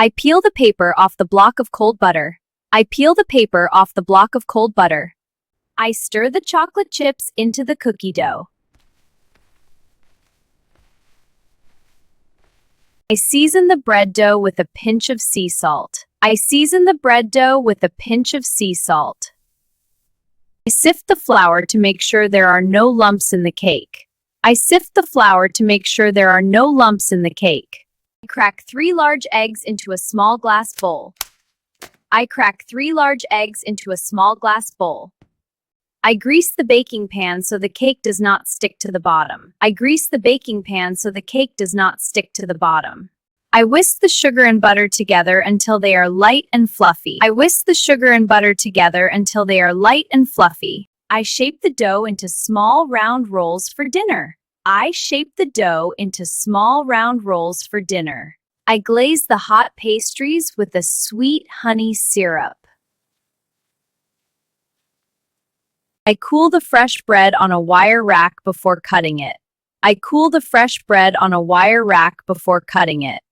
I peel the paper off the block of cold butter. I peel the paper off the block of cold butter. I stir the chocolate chips into the cookie dough. I season the bread dough with a pinch of sea salt. I season the bread dough with a pinch of sea salt. I sift the flour to make sure there are no lumps in the cake. I sift the flour to make sure there are no lumps in the cake. I crack 3 large eggs into a small glass bowl. I crack 3 large eggs into a small glass bowl. I grease the baking pan so the cake does not stick to the bottom. I grease the baking pan so the cake does not stick to the bottom. I whisk the sugar and butter together until they are light and fluffy. I whisk the sugar and butter together until they are light and fluffy. I shape the dough into small round rolls for dinner. I shape the dough into small round rolls for dinner. I glaze the hot pastries with a sweet honey syrup. I cool the fresh bread on a wire rack before cutting it. I cool the fresh bread on a wire rack before cutting it.